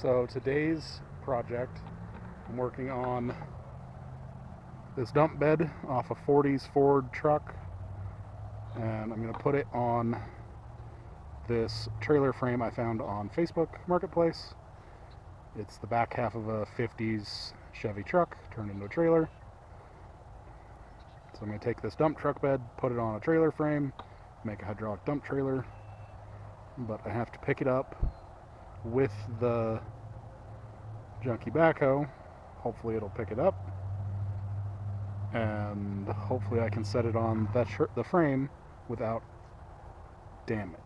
So today's project, I'm working on this dump bed off a 40s Ford truck, and I'm going to put it on this trailer frame I found on Facebook Marketplace. It's the back half of a 50s Chevy truck turned into a trailer. So I'm going to take this dump truck bed, put it on a trailer frame, make a hydraulic dump trailer, but I have to pick it up with the junky backhoe. Hopefully it'll pick it up, and hopefully I can set it on the frame without damage.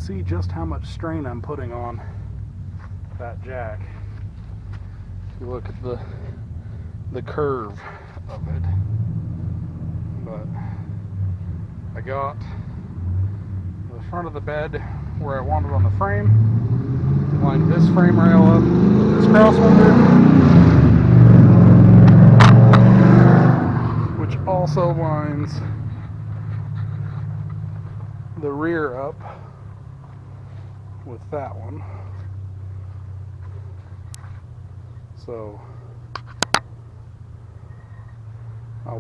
see just how much strain I'm putting on that jack. If you look at the curve of it. But I got the front of the bed where I wanted on the frame, lined this frame rail up with this crossmember, which also lines the rear up with that one. So I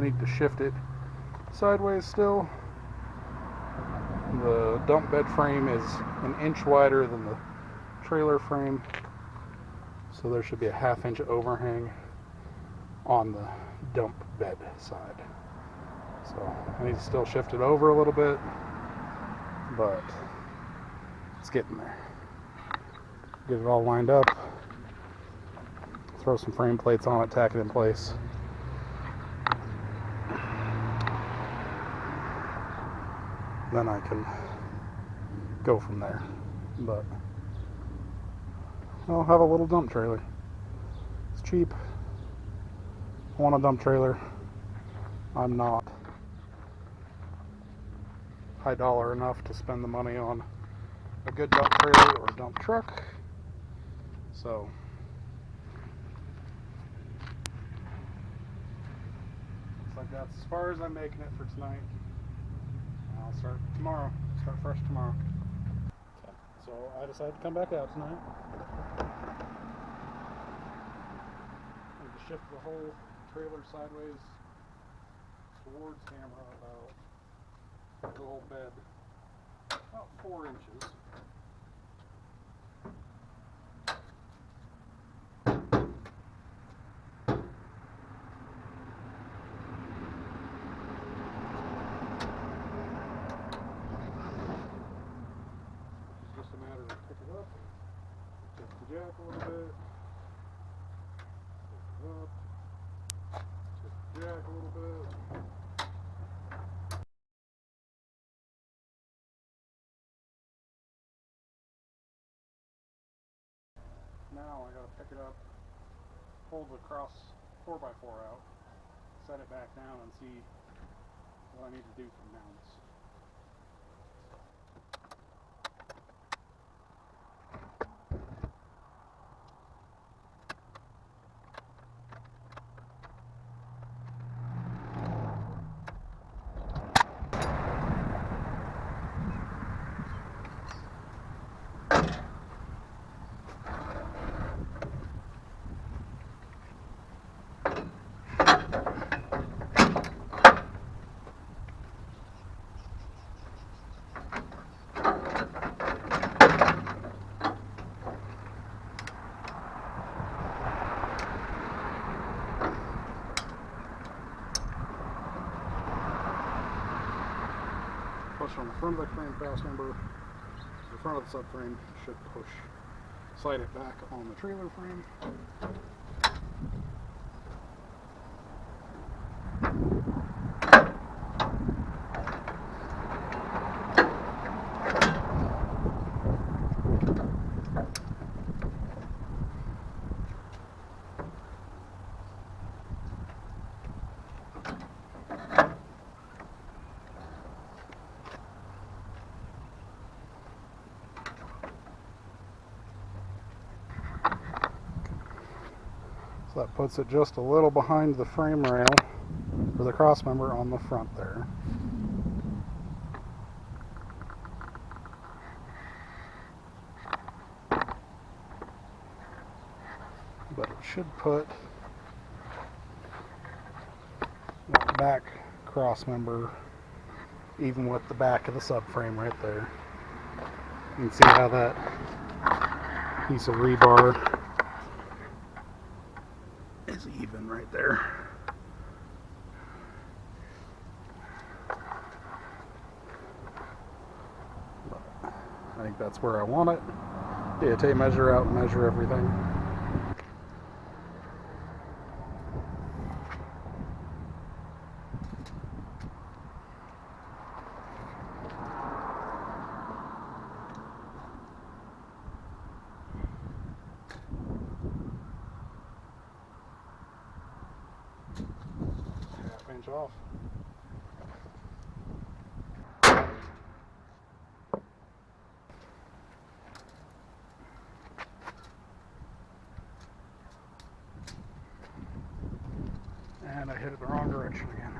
need to shift it sideways still. The dump bed frame is an inch wider than the trailer frame, so there should be a ½ inch overhang on the dump bed side. So I need to still shift it over a little bit, but it's getting there. Get it all lined up, throw some frame plates on it, tack it in place. Then I can go from there. But I'll have a little dump trailer. It's cheap. I want a dump trailer. I'm not high dollar enough to spend the money on a good dump trailer or dump truck. So looks like that's as far as I'm making it for tonight. I'll start tomorrow. Start fresh tomorrow. Okay. So I decided to come back out tonight. I'm going to shift the whole trailer sideways towards camera about the whole bed, about 4 inches. Jack a little bit, up, tip the jack a little bit. Now I gotta pick it up, pull the cross 4x4 out, set it back down, and see what I need to do for mounts. Push on the front of the frame crossmember, the front of the subframe should push, slide it back on the trailer frame. So that puts it just a little behind the frame rail for the crossmember on the front there. But it should put that back crossmember even with the back of the subframe right there. You can see how that piece of rebar is even right there. But I think that's where I want it. Yeah, take measure out and measure everything. 1/2 inch off. And I hit it the wrong direction again.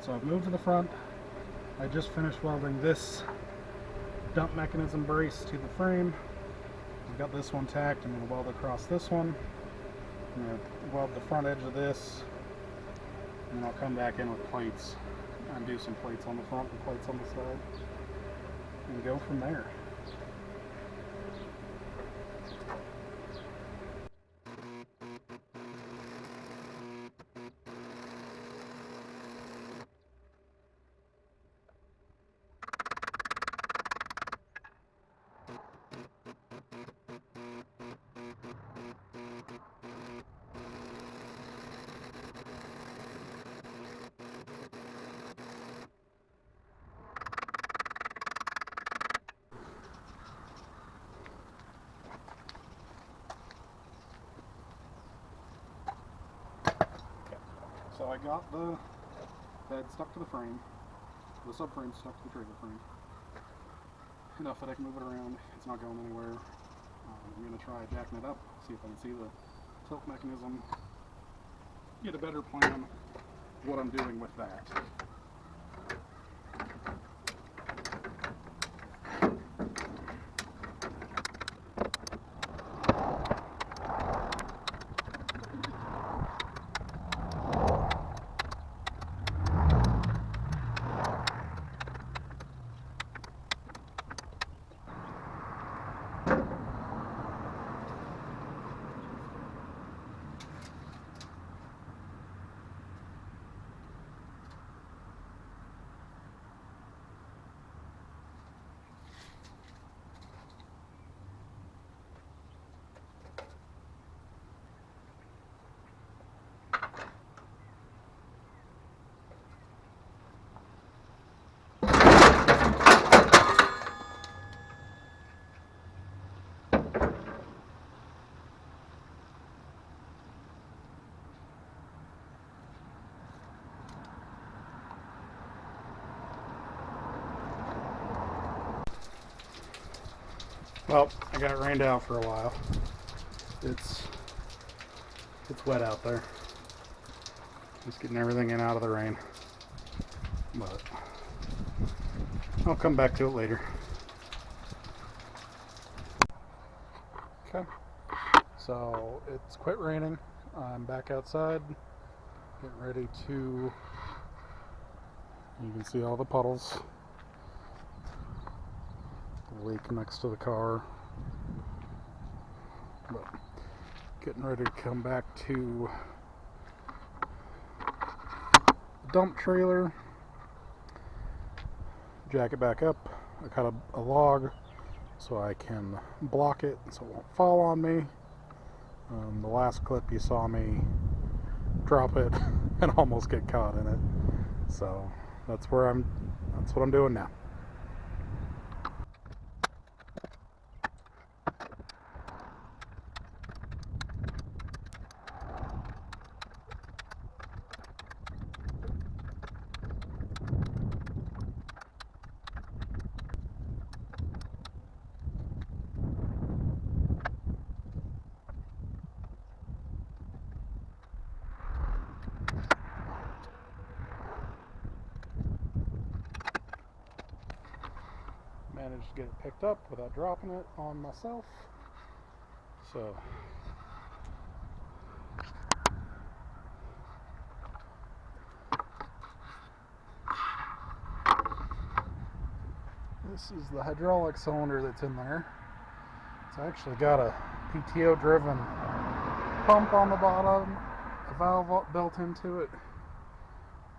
So I've moved to the front. I just finished welding this dump mechanism brace to the frame. I've got this one tacked. I'm going to weld across this one. I'm going to weld the front edge of this, and then I'll come back in with plates and do some plates on the front and plates on the side and go from there. So I got the bed stuck to the frame, the subframe stuck to the trailer frame. Enough that I can move it around. It's not going anywhere. I'm going to try jacking it up, see if I can see the tilt mechanism, get a better plan of what I'm doing with that. Well, I got rained out for a while. It's wet out there. Just getting everything in out of the rain. But I'll come back to it later. Okay. So it's quit raining. I'm back outside, getting ready to, you can see all the puddles. The lake next to the car. But getting ready to come back to the dump trailer, jack it back up. I cut a log so I can block it so it won't fall on me. The last clip you saw me drop it and almost get caught in it. So that's what I'm doing now. get it picked up without dropping it on myself. So this is the hydraulic cylinder that's in there. It's actually got a PTO driven pump on the bottom, a valve built into it,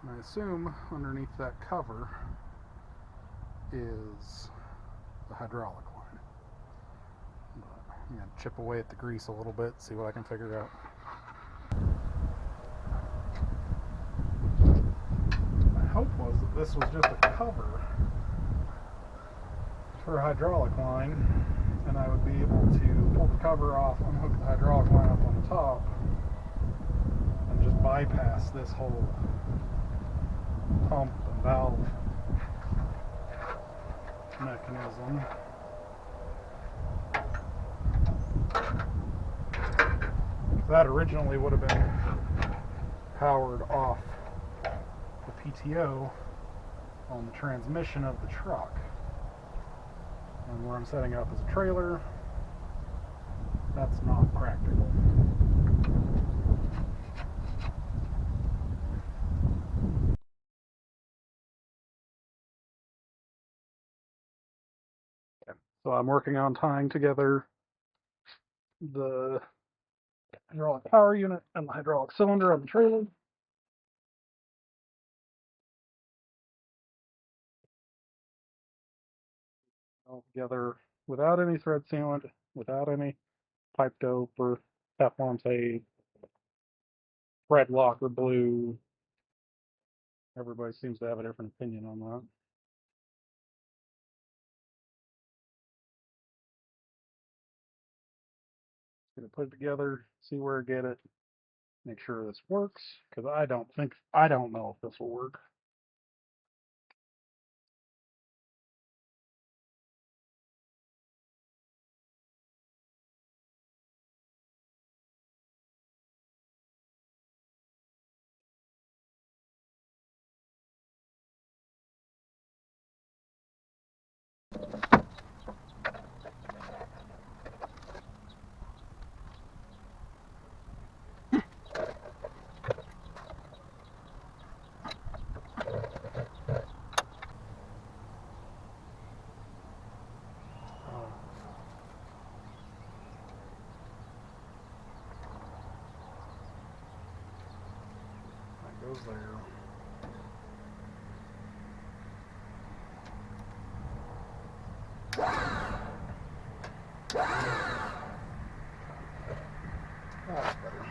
and I assume underneath that cover is the hydraulic line. But I'm going to chip away at the grease a little bit, see what I can figure out. My hope was that this was just a cover for a hydraulic line, and I would be able to pull the cover off, unhook the hydraulic line up on the top, and just bypass this whole pump and valve mechanism. That originally would have been powered off the PTO on the transmission of the truck. And where I'm setting it up as a trailer, that's not practical. So I'm working on tying together the hydraulic power unit and the hydraulic cylinder on the trailer. All together without any thread sealant, without any pipe dope or Teflon tape, thread locker glue. Everybody seems to have a different opinion on that. Gonna put it together, see where I get it, make sure this works, because I don't know if this will work. That goes there. That's better.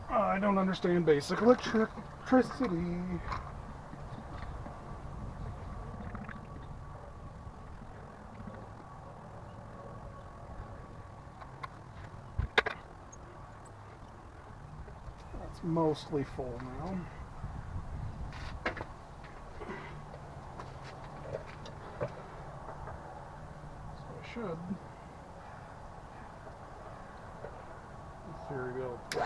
I don't understand basic electricity. That's mostly full now. So I should, in theory, be able to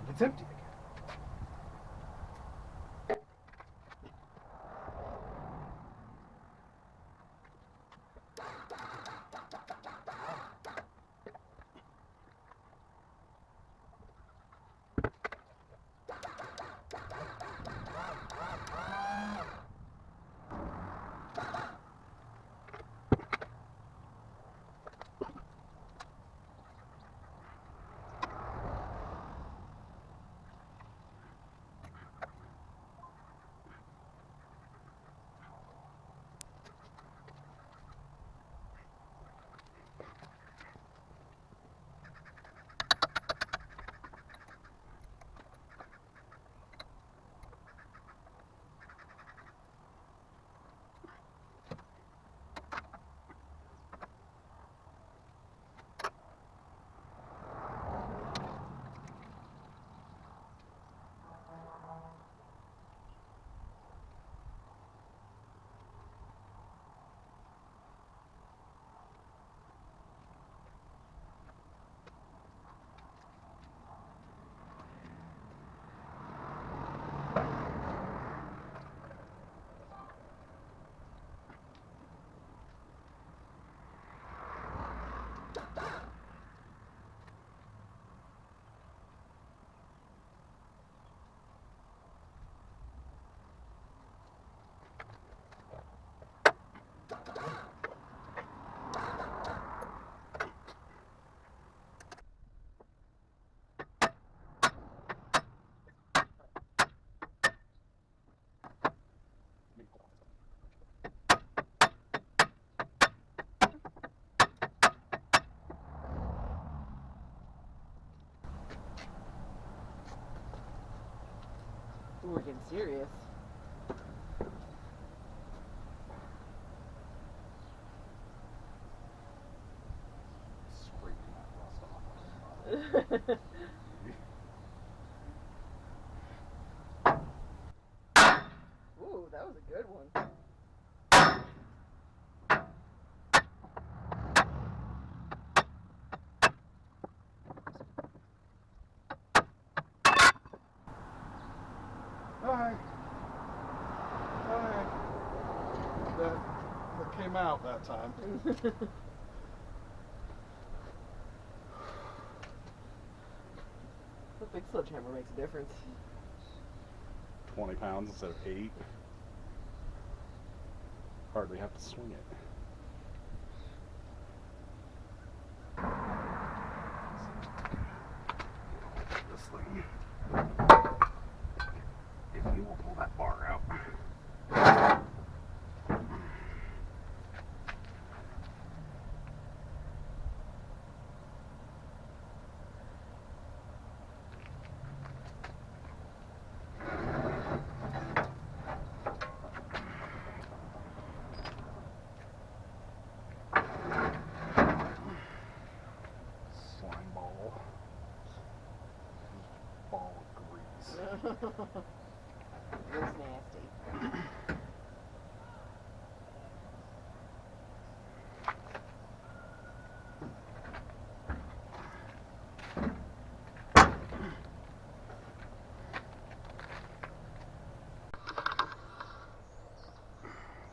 it's empty again. we're getting serious. Scraping that rust off. Ooh, that was a good one. Hi. Hi. That came out that time. The big sledgehammer makes a difference. 20 pounds instead of 8. Hardly have to swing it. This thing. If you will pull that bar out. Slime ball. Ball of grease. It was nasty.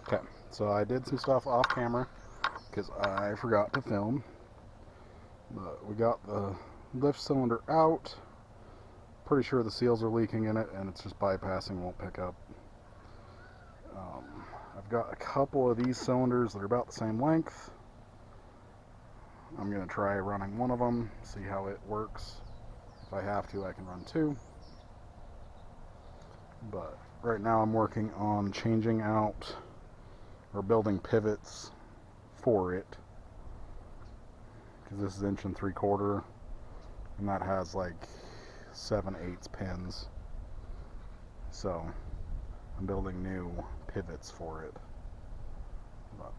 Okay, so I did some stuff off camera because I forgot to film. But we got the lift cylinder out. Pretty sure the seals are leaking in it and it's just bypassing, won't pick up. I've got a couple of these cylinders that are about the same length. I'm going to try running one of them, see how it works. If I have to, I can run 2. But right now I'm working on changing out or building pivots for it. Because this is 1 3/4 inch and that has like 7/8 pins. So I'm building new pivots for it. But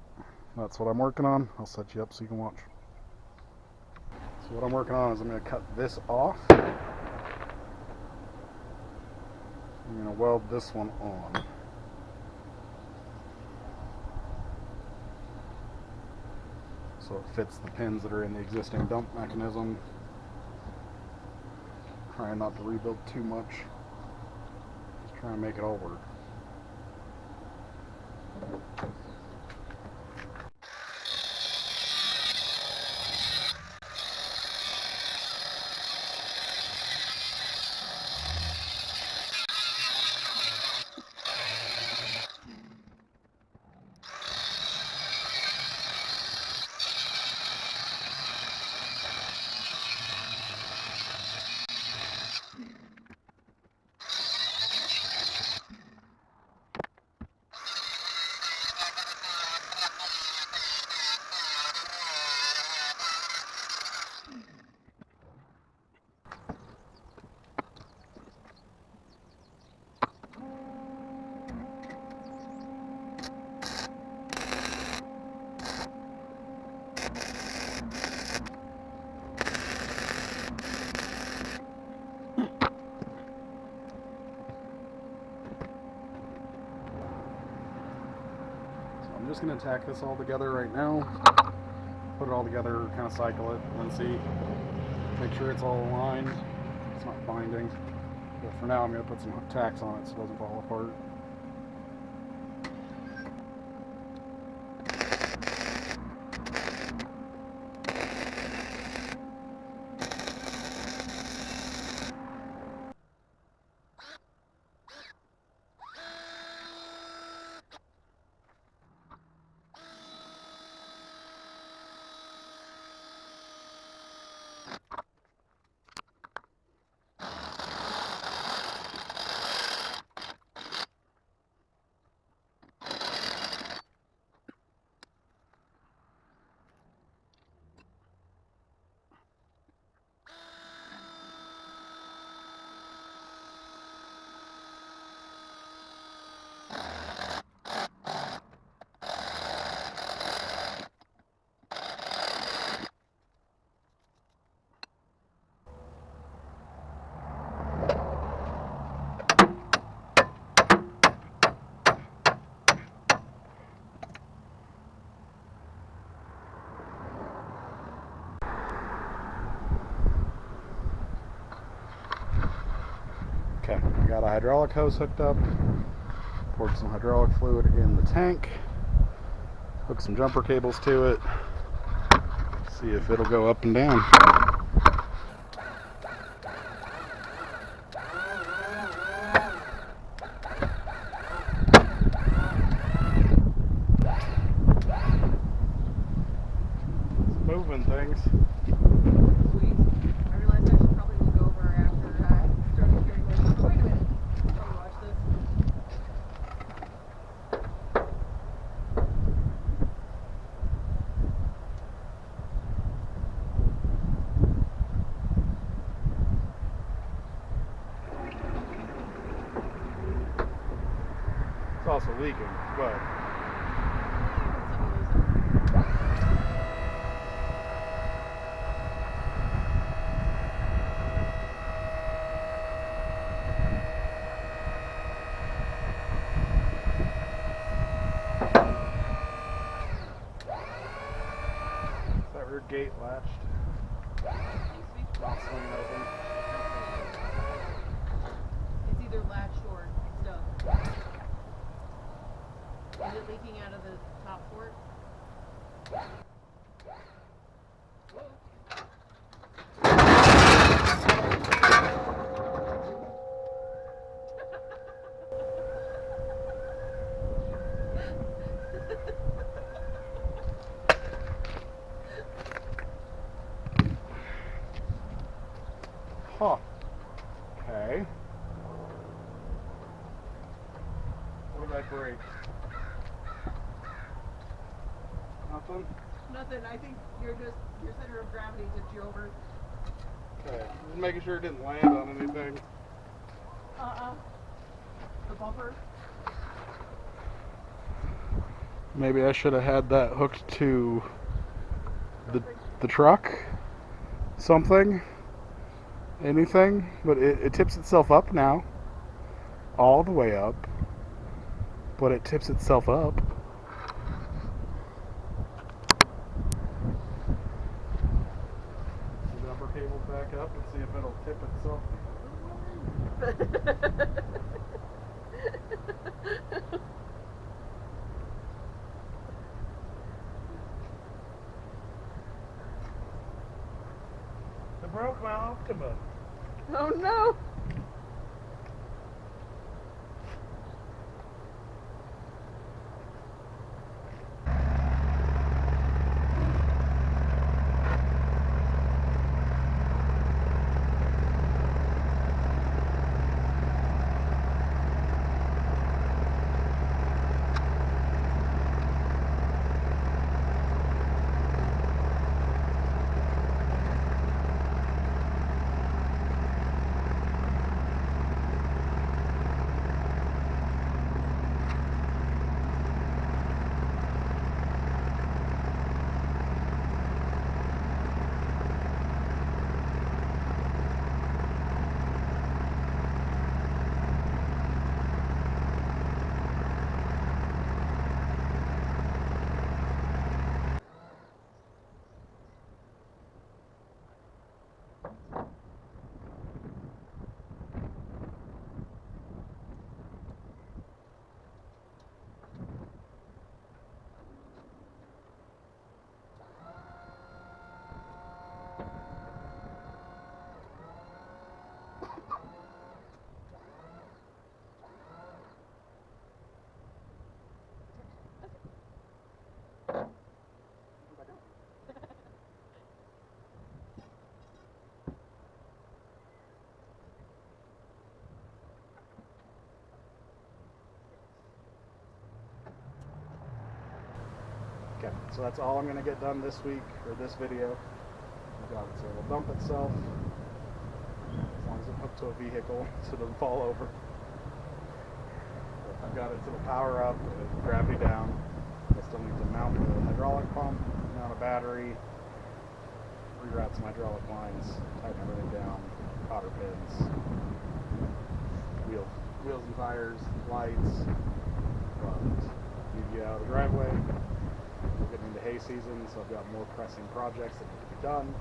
that's what I'm working on. I'll set you up so you can watch. So what I'm working on is I'm going to cut this off. I'm going to weld this one on. So it fits the pins that are in the existing dump mechanism. Trying not to rebuild too much. Just trying to make it all work. I'm just going to tack this all together right now, put it all together, kind of cycle it, and then see, make sure it's all aligned, it's not binding. But for now I'm going to put some tacks on it so it doesn't fall apart. got a hydraulic hose hooked up. Poured some hydraulic fluid in the tank. Hooked some jumper cables to it. See if it'll go up and down. It's moving things. Sweet. I realized I should probably look over after I started hearing this. Oh, wait a minute. Probably watch this. It's also leaking, but is that rear gate latched? Not swinging open. It's either latched or stuck. Is it leaking out of the top port? Huh. Okay. What did I break? Nothing? Nothing. I think your center of gravity tipped you over. Okay. Just making sure it didn't land on anything. The bumper. Maybe I should have had that hooked to the truck. Something. Anything. But it tips itself up now. All the way up. But it tips itself up. The upper cables back up and see if it'll tip itself. It broke my Optima. Oh no! Okay, so that's all I'm going to get done this week, or this video. I've got it so it'll dump itself, as long as it's hooked to a vehicle, so it doesn't fall over. I've got it so it'll power up, gravity down. I still need to mount the hydraulic pump, mount a battery, reroute some hydraulic lines, tighten everything down, cotter pins, wheels and tires, lights. But need to get out of the driveway. We're getting into hay season, so I've got more pressing projects that need to be done.